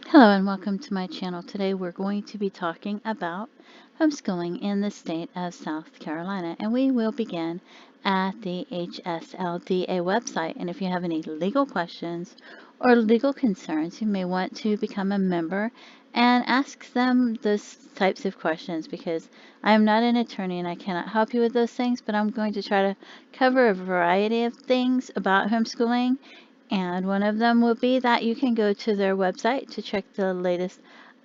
Hello and welcome to my channel. Today we're going to be talking about homeschooling in the state of South Carolina, and we will begin at the HSLDA website. And if you have any legal questions or legal concerns, you may want to become a member and ask them those types of questions, because I am not an attorney and I cannot help you with those things, but I'm going to try to cover a variety of things about homeschooling. And one of them will be that you can go to their website to check the latest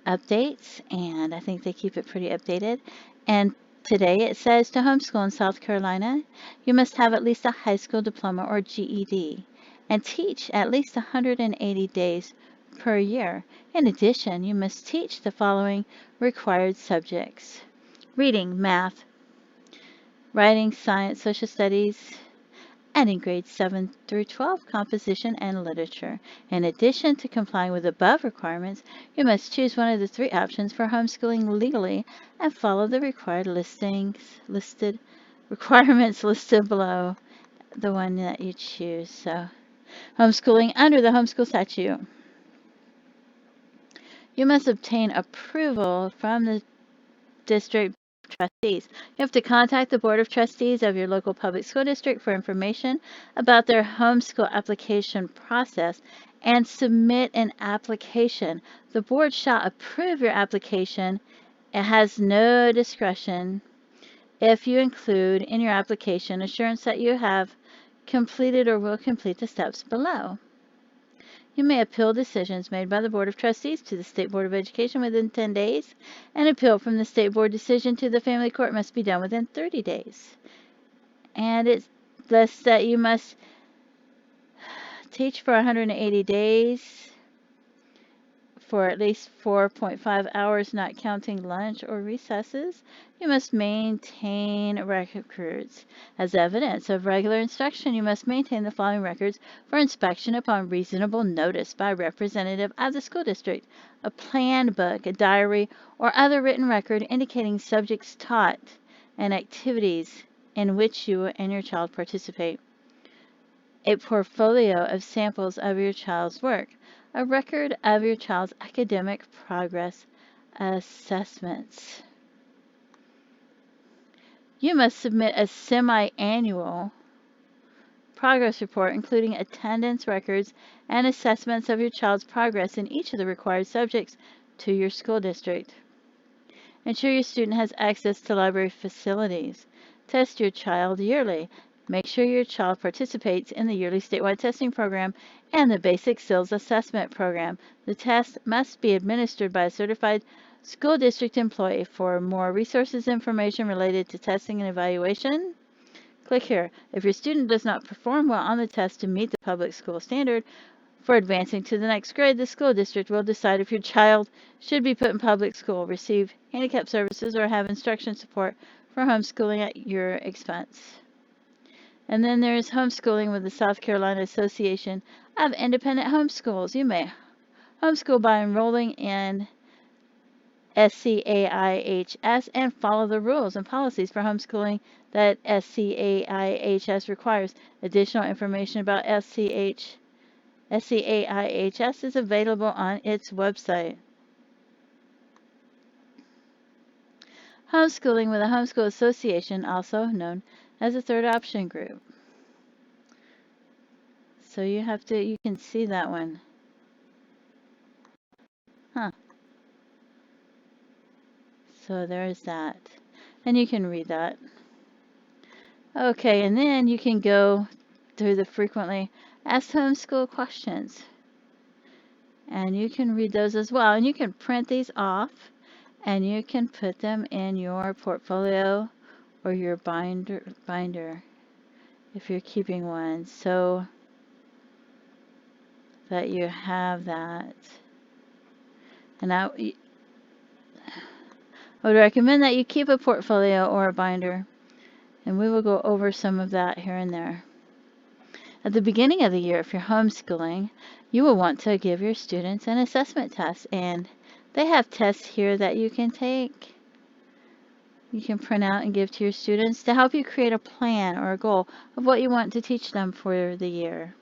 updates, and I think they keep it pretty updated. And today it says, to homeschool in South Carolina, you must have at least a high school diploma or GED and teach at least 180 days per year. In addition, you must teach the following required subjects: reading, math, writing, science, social studies, and in grades 7 through 12, composition and literature. In addition to complying with above requirements, you must choose one of the three options for homeschooling legally and follow the requirements listed below the one that you choose. So, homeschooling under the homeschool statute. You must obtain approval from the district trustees. You have to contact the Board of Trustees of your local public school district for information about their homeschool application process and submit an application. The board shall approve your application. It has no discretion if you include in your application assurance that you have completed or will complete the steps below. You may appeal decisions made by the Board of Trustees to the State Board of Education within 10 days. An appeal from the State Board decision to the Family Court must be done within 30 days. And it lists that you must teach for 180 days for at least 4.5 hours, not counting lunch or recesses. You must maintain records. As evidence of regular instruction, you must maintain the following records for inspection upon reasonable notice by a representative of the school district: a plan book, a diary, or other written record indicating subjects taught and activities in which you and your child participate, a portfolio of samples of your child's work, a record of your child's academic progress assessments. You must submit a semi-annual progress report including attendance records and assessments of your child's progress in each of the required subjects to your school district. Ensure your student has access to library facilities. Test your child yearly. Make sure your child participates in the yearly statewide testing program and the Basic Skills Assessment program. The test must be administered by a certified school district employee. For more resources and information related to testing and evaluation, click here. If your student does not perform well on the test to meet the public school standard for advancing to the next grade, the school district will decide if your child should be put in public school, receive handicap services, or have instruction support for homeschooling at your expense. And then there's homeschooling with the South Carolina Association of Independent Homeschools. You may homeschool by enrolling in SCAIHS and follow the rules and policies for homeschooling that SCAIHS requires. Additional information about SCAIHS is available on its website. Homeschooling with a Homeschool Association, also known as a third option group. So you can see that one. Huh. So there's that. And you can read that. Okay, and then you can go through the frequently asked homeschool questions. And you can read those as well. And you can print these off and you can put them in your portfolio or your binder if you're keeping one, so that you have that. And I would recommend that you keep a portfolio or a binder, and we will go over some of that here and there. At the beginning of the year, if you're homeschooling, you will want to give your students an assessment test, and they have tests here that you can take. You can print out and give to your students to help you create a plan or a goal of what you want to teach them for the year.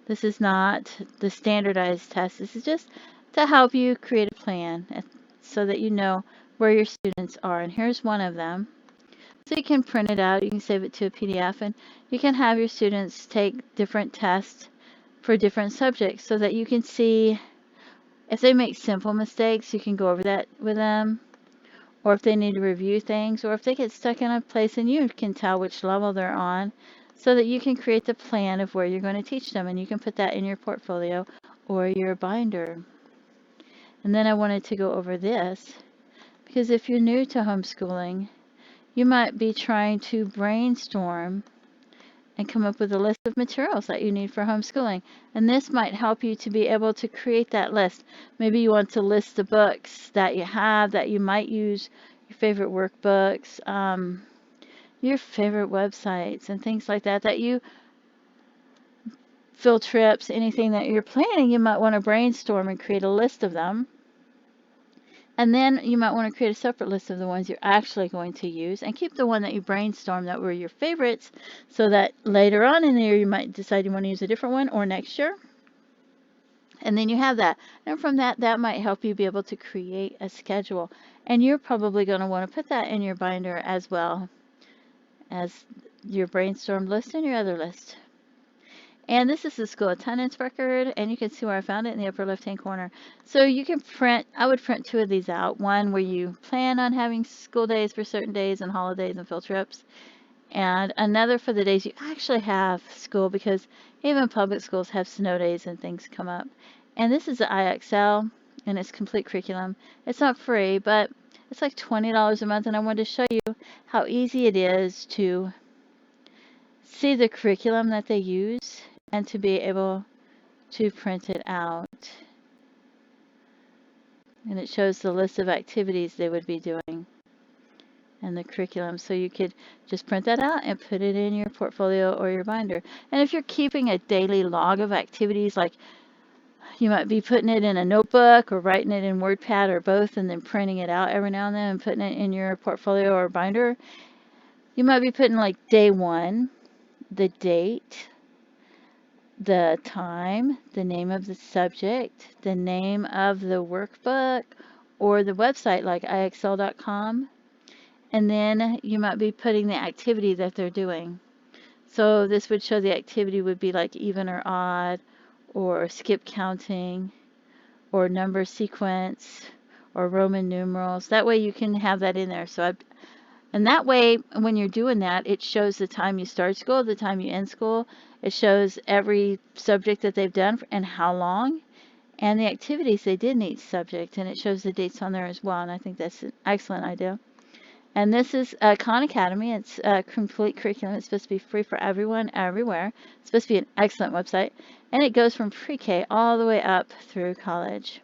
This is not the standardized test. This is just to help you create a plan so that you know where your students are. And here's one of them. So you can print it out, you can save it to a PDF, and you can have your students take different tests for different subjects so that you can see if they make simple mistakes, you can go over that with them, or if they need to review things, or if they get stuck in a place and you can tell which level they're on, so that you can create the plan of where you're going to teach them, and you can put that in your portfolio or your binder. And then I wanted to go over this, because if you're new to homeschooling, you might be trying to brainstorm and come up with a list of materials that you need for homeschooling. And this might help you to be able to create that list. Maybe you want to list the books that you have that you might use, your favorite workbooks, your favorite websites, and things like that, that you field trips, anything that you're planning, you might want to brainstorm and create a list of them. And then you might want to create a separate list of the ones you're actually going to use, and keep the one that you brainstormed that were your favorites, so that later on in the year you might decide you want to use a different one, or next year. And then you have that. And from that, that might help you be able to create a schedule. And you're probably going to want to put that in your binder as well as your brainstorm list and your other list. And this is the school attendance record, and you can see where I found it in the upper left-hand corner. So you can print, I would print two of these out. One where you plan on having school days for certain days and holidays and field trips, and another for the days you actually have school, because even public schools have snow days and things come up. And this is the IXL, and it's complete curriculum. It's not free, but it's like $20 a month, and I wanted to show you how easy it is to see the curriculum that they use and to be able to print it out. And it shows the list of activities they would be doing and the curriculum. So you could just print that out and put it in your portfolio or your binder. And if you're keeping a daily log of activities, like you might be putting it in a notebook or writing it in WordPad or both, and then printing it out every now and then and putting it in your portfolio or binder, you might be putting like day 1, the date, the time, the name of the subject, the name of the workbook, or the website like ixl.com, and then you might be putting the activity that they're doing. So this would show the activity would be like even or odd, or skip counting, or number sequence, or Roman numerals. That way you can have that in there. And that way, when you're doing that, it shows the time you start school, the time you end school. It shows every subject that they've done and how long, and the activities they did in each subject, and it shows the dates on there as well. And I think that's an excellent idea. And this is Khan Academy. It's a complete curriculum. It's supposed to be free for everyone, everywhere. It's supposed to be an excellent website. And it goes from pre-K all the way up through college.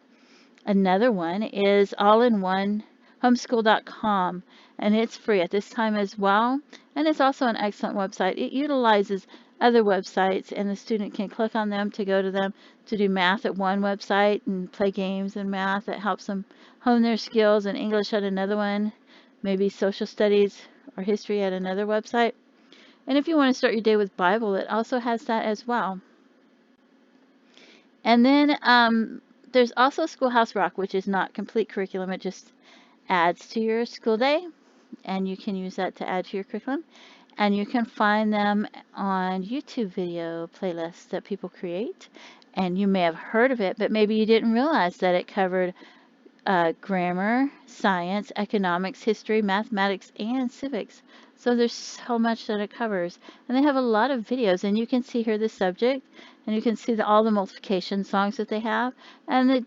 Another one is all-in-one homeschool.com, and it's free at this time as well. And it's also an excellent website. It utilizes other websites, and the student can click on them to go to them to do math at one website and play games and math that helps them hone their skills, and English at another one, maybe social studies or history at another website. And if you want to start your day with Bible, it also has that as well. And then there's also Schoolhouse Rock, which is not complete curriculum. It just adds to your school day, and you can use that to add to your curriculum. And you can find them on YouTube video playlists that people create. And you may have heard of it, but maybe you didn't realize that it covered grammar, science, economics, history, mathematics, and civics. So there's so much that it covers. And they have a lot of videos, and you can see here the subject, and you can see all the multiplication songs that they have. And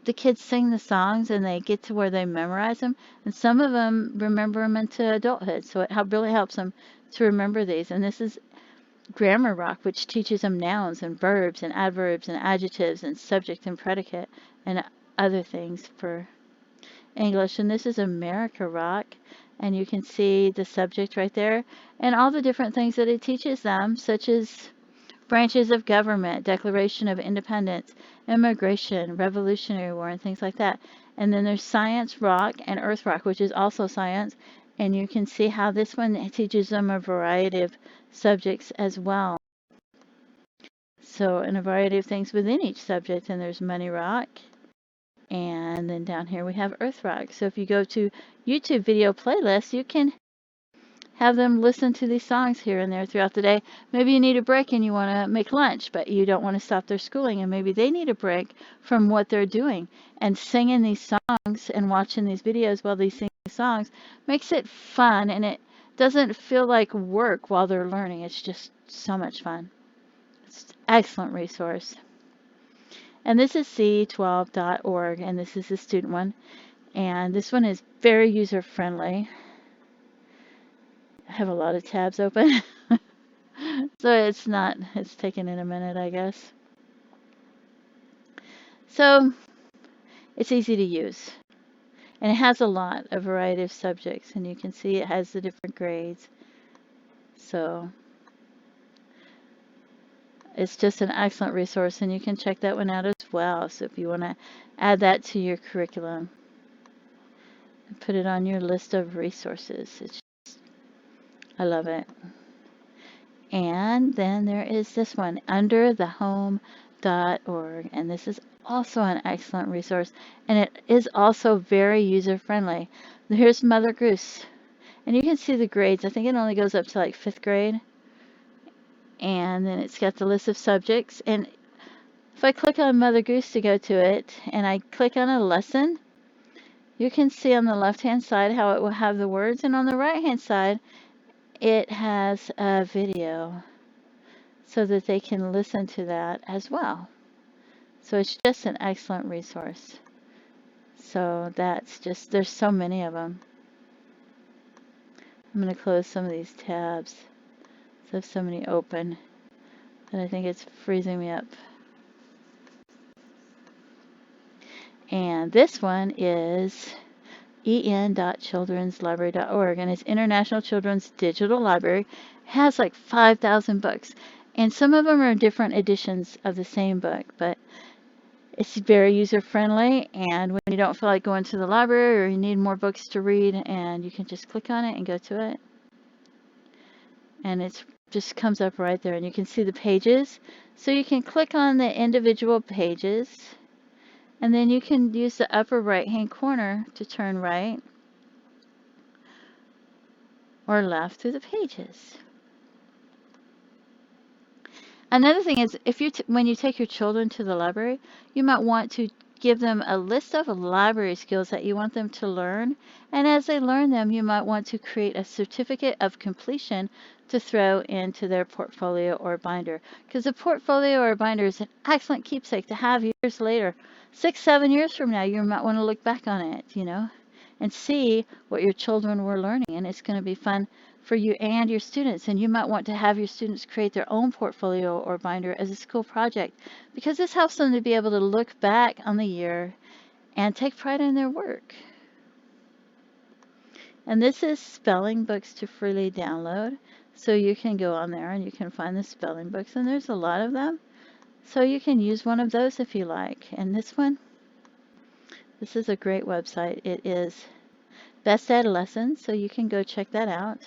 the kids sing the songs, and they get to where they memorize them. And some of them remember them into adulthood. So it really helps them to remember these. And this is Grammar Rock, which teaches them nouns and verbs and adverbs and adjectives and subject and predicate and other things for English. And this is America Rock, and you can see the subject right there and all the different things that it teaches them, such as branches of government, Declaration of Independence, immigration, Revolutionary War, and things like that. And then there's Science Rock and Earth Rock, which is also science, and you can see how this one teaches them a variety of subjects as well. So, and a variety of things within each subject. And there's Money Rock, And then down here we have Earth Rock. So if you go to YouTube video playlists, you can have them listen to these songs here and there throughout the day. Maybe you need a break and you want to make lunch, but you don't want to stop their schooling, and maybe they need a break from what they're doing. And singing these songs and watching these videos while they sing these songs makes it fun, and it doesn't feel like work while they're learning. It's just so much fun. It's an excellent resource. And this is c12.org, and this is the student one. And this one is very user-friendly. I have a lot of tabs open. So it's taken in a minute, I guess. So it's easy to use. And it has a variety of subjects. And you can see it has the different grades. So it's just an excellent resource, and you can check that one out as well. So if you want to add that to your curriculum and put it on your list of resources, I love it. And then there is this one, underthehome.org, and this is also an excellent resource, and it is also very user-friendly. Here's Mother Goose, and you can see the grades. I think it only goes up to like 5th grade, and then it's got the list of subjects. And if I click on Mother Goose to go to it, and I click on a lesson, you can see on the left-hand side how it will have the words, and on the right-hand side, it has a video so that they can listen to that as well. So it's just an excellent resource. So there's so many of them. I'm going to close some of these tabs. So I have so many open that I think it's freezing me up. And this one is en.childrenslibrary.org, and it's International Children's Digital Library. It has like 5,000 books, and some of them are different editions of the same book, but it's very user-friendly, and when you don't feel like going to the library or you need more books to read, and you can just click on it and go to it, and it just comes up right there, and you can see the pages. So you can click on the individual pages, and then you can use the upper right-hand corner to turn right or left through the pages. Another thing is, if when you take your children to the library, you might want to give them a list of library skills that you want them to learn. And as they learn them, you might want to create a certificate of completion to throw into their portfolio or binder. Because a portfolio or binder is an excellent keepsake to have years later. 6, 7 years from now, you might want to look back on it, and see what your children were learning. And it's going to be fun for you and your students, and you might want to have your students create their own portfolio or binder as a school project, because this helps them to be able to look back on the year and take pride in their work. And this is spelling books to freely download, so you can go on there and you can find the spelling books, and there's a lot of them, so you can use one of those if you like. And this is a great website. It is Best Adolescents, so you can go check that out.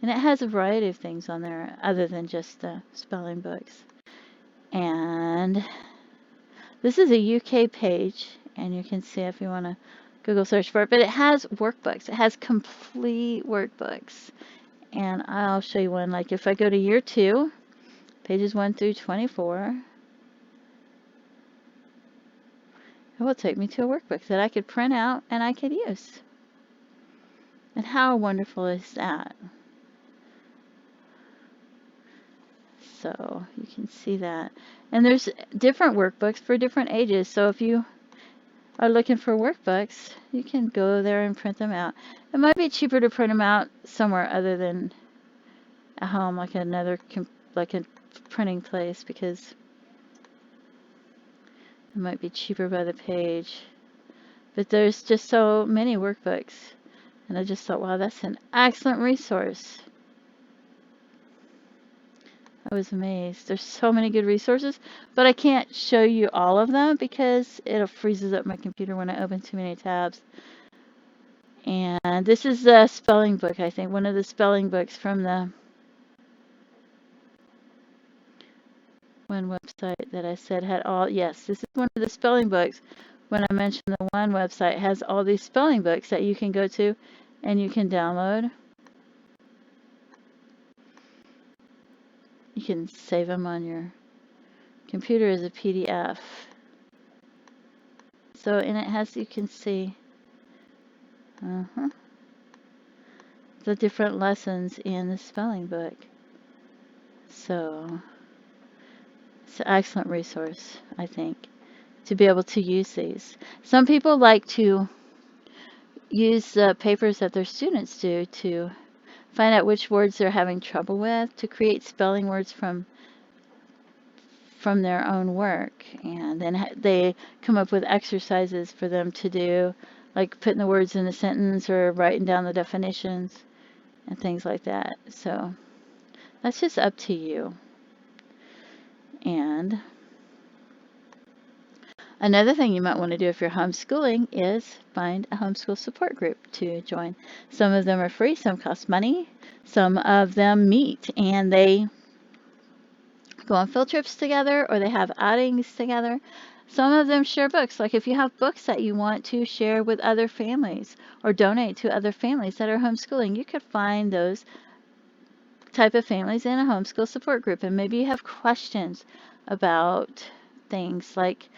And it has a variety of things on there other than just the spelling books. And this is a UK page, and you can see if you want to Google search for it. But it has workbooks. It has complete workbooks. And I'll show you one. Like if I go to year 2, pages 1 through 24, it will take me to a workbook that I could print out and I could use. And how wonderful is that? So you can see that. And there's different workbooks for different ages. So if you are looking for workbooks, you can go there and print them out. It might be cheaper to print them out somewhere other than at home, like a printing place, because it might be cheaper by the page. But there's just so many workbooks. And I just thought, wow, that's an excellent resource. I was amazed. There's so many good resources, but I can't show you all of them because it freezes up my computer when I open too many tabs. And this is the spelling book, I think. One of the spelling books from the one website that I said had all. Yes, this is one of the spelling books when I mentioned the one website has all these spelling books that you can go to and you can download. You can save them on your computer as a PDF. So, and it has, you can see the different lessons in the spelling book. So, it's an excellent resource, I think, to be able to use these. Some people like to use the papers that their students do to find out which words they're having trouble with, to create spelling words from their own work, and then they come up with exercises for them to do, like putting the words in a sentence or writing down the definitions and things like that. So that's just up to you. And another thing you might want to do if you're homeschooling is find a homeschool support group to join. Some of them are free, some cost money, some of them meet and they go on field trips together or they have outings together. Some of them share books. Like if you have books that you want to share with other families or donate to other families that are homeschooling, you could find those type of families in a homeschool support group. And maybe you have questions about things like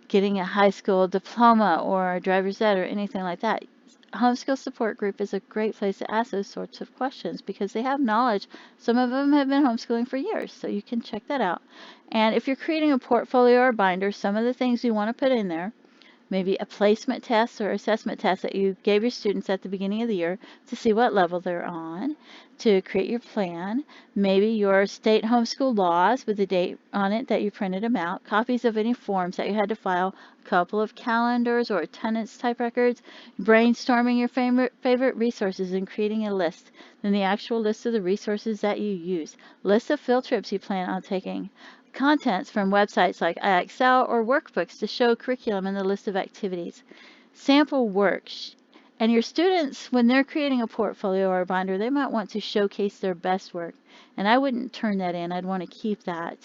getting a high school diploma or a driver's ed or anything like that. Homeschool support group is a great place to ask those sorts of questions because they have knowledge. Some of them have been homeschooling for years, so you can check that out. And if you're creating a portfolio or binder, some of the things you want to put in there, maybe a placement test or assessment test that you gave your students at the beginning of the year to see what level they're on, to create your plan, maybe your state homeschool laws with the date on it that you printed them out, copies of any forms that you had to file, a couple of calendars or attendance type records, brainstorming your favorite resources and creating a list, then the actual list of the resources that you use, list of field trips you plan on taking, contents from websites like iExcel or workbooks to show curriculum and the list of activities, sample works. And your students, when they're creating a portfolio or a binder, they might want to showcase their best work. And I wouldn't turn that in. I'd want to keep that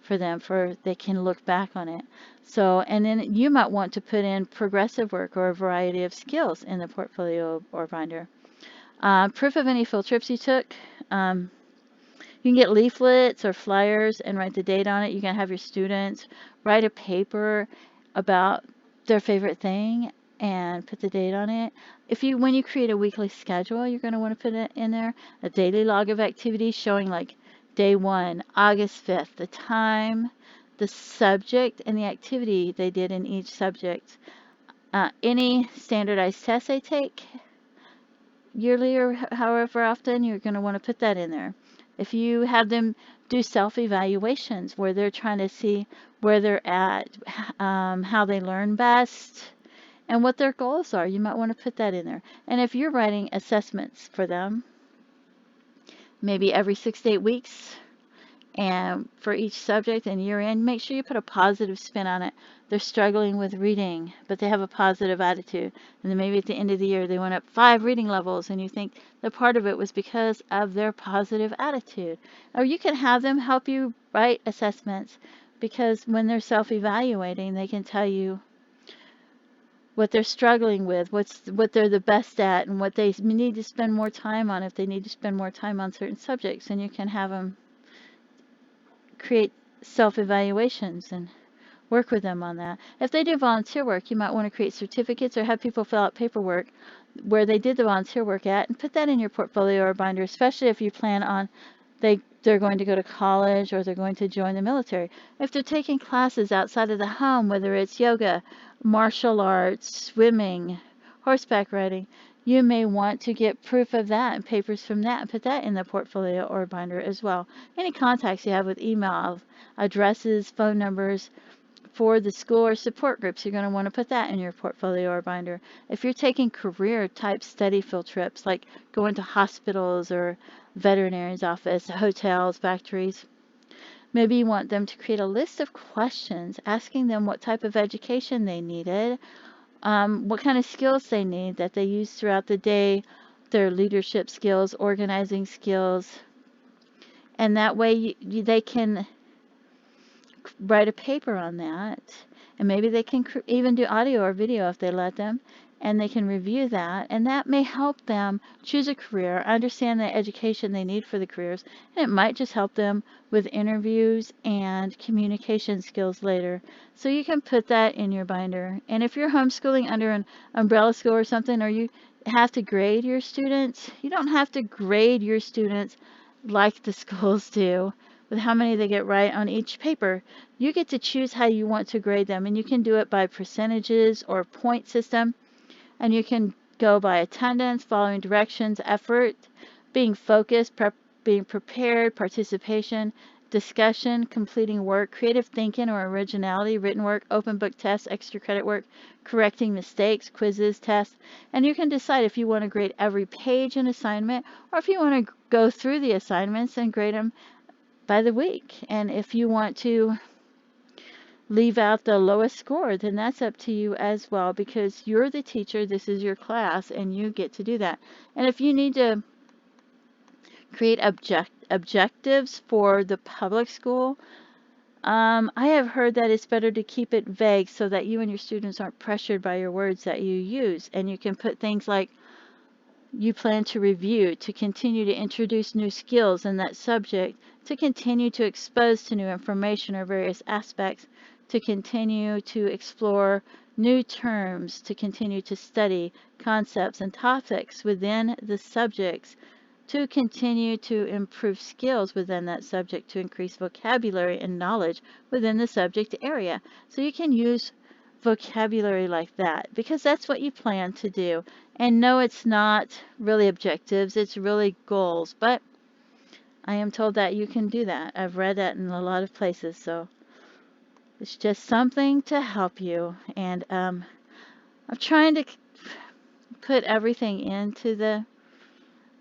for them, for they can look back on it. So, and then you might want to put in progressive work or a variety of skills in the portfolio or binder. Proof of any field trips you took. You can get leaflets or flyers and write the date on it. You can have your students write a paper about their favorite thing and put the date on it. When you create a weekly schedule, you're going to want to put it in there. A daily log of activities showing like day 1, August 5th, the time, the subject, and the activity they did in each subject. Any standardized tests they take yearly or however often, you're going to want to put that in there. If you have them do self-evaluations where they're trying to see where they're at, how they learn best, and what their goals are, you might want to put that in there. And if you're writing assessments for them, maybe every 6 to 8 weeks, and for each subject and year end, make sure you put a positive spin on it. They're struggling with reading, but they have a positive attitude. And then maybe at the end of the year, they went up 5 reading levels, and you think that part of it was because of their positive attitude. Or you can have them help you write assessments, because when they're self-evaluating, they can tell you what they're struggling with, what they're the best at, and what they need to spend more time on if they need to spend more time on certain subjects. And you can have them create self-evaluations and work with them on that. If they do volunteer work, you might want to create certificates or have people fill out paperwork where they did the volunteer work at and put that in your portfolio or binder, especially if you plan on they're going to go to college or they're going to join the military. If they're taking classes outside of the home, whether it's yoga, martial arts, swimming, horseback riding, you may want to get proof of that and papers from that and put that in the portfolio or binder as well. Any contacts you have with email, addresses, phone numbers for the school or support groups, you're going to want to put that in your portfolio or binder. If you're taking career type study field trips, like going to hospitals or veterinarian's office, hotels, factories, maybe you want them to create a list of questions asking them what type of education they needed, what kind of skills they need that they use throughout the day, their leadership skills, organizing skills, and that way they can write a paper on that, and maybe they can even do audio or video if they let them, and they can review that, and that may help them choose a career, understand the education they need for the careers, and it might just help them with interviews and communication skills later. So you can put that in your binder. And if you're homeschooling under an umbrella school or something, or you have to grade your students, you don't have to grade your students like the schools do, with how many they get right on each paper. You get to choose how you want to grade them, and you can do it by percentages or point system, and you can go by attendance, following directions, effort, being focused, being prepared, participation, discussion, completing work, creative thinking or originality, written work, open book tests, extra credit work, correcting mistakes, quizzes, tests, and you can decide if you want to grade every page in assignment, or if you want to go through the assignments and grade them by the week. And if you want to leave out the lowest score, then that's up to you as well, because you're the teacher, this is your class, and you get to do that. And if you need to create objectives for the public school, I have heard that it's better to keep it vague so that you and your students aren't pressured by your words that you use. And you can put things like, you plan to review, to continue to introduce new skills in that subject, to continue to expose to new information or various aspects, to continue to explore new terms, to continue to study concepts and topics within the subjects, to continue to improve skills within that subject, to increase vocabulary and knowledge within the subject area. So you can use vocabulary like that, because that's what you plan to do. And no, it's not really objectives, it's really goals, but I am told that you can do that. I've read that in a lot of places, so it's just something to help you. And I'm trying to put everything into the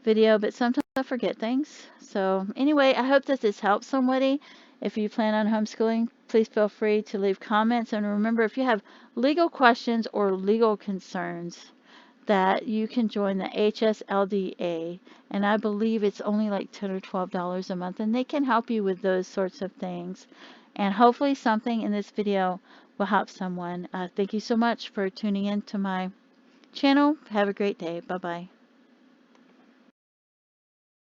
video, but sometimes I forget things. So anyway, I hope that this helps somebody. If you plan on homeschooling, please feel free to leave comments. And remember, if you have legal questions or legal concerns, that you can join the HSLDA. And I believe it's only like $10 or $12 a month. And they can help you with those sorts of things. And hopefully something in this video will help someone. Thank you so much for tuning in to my channel. Have a great day. Bye-bye.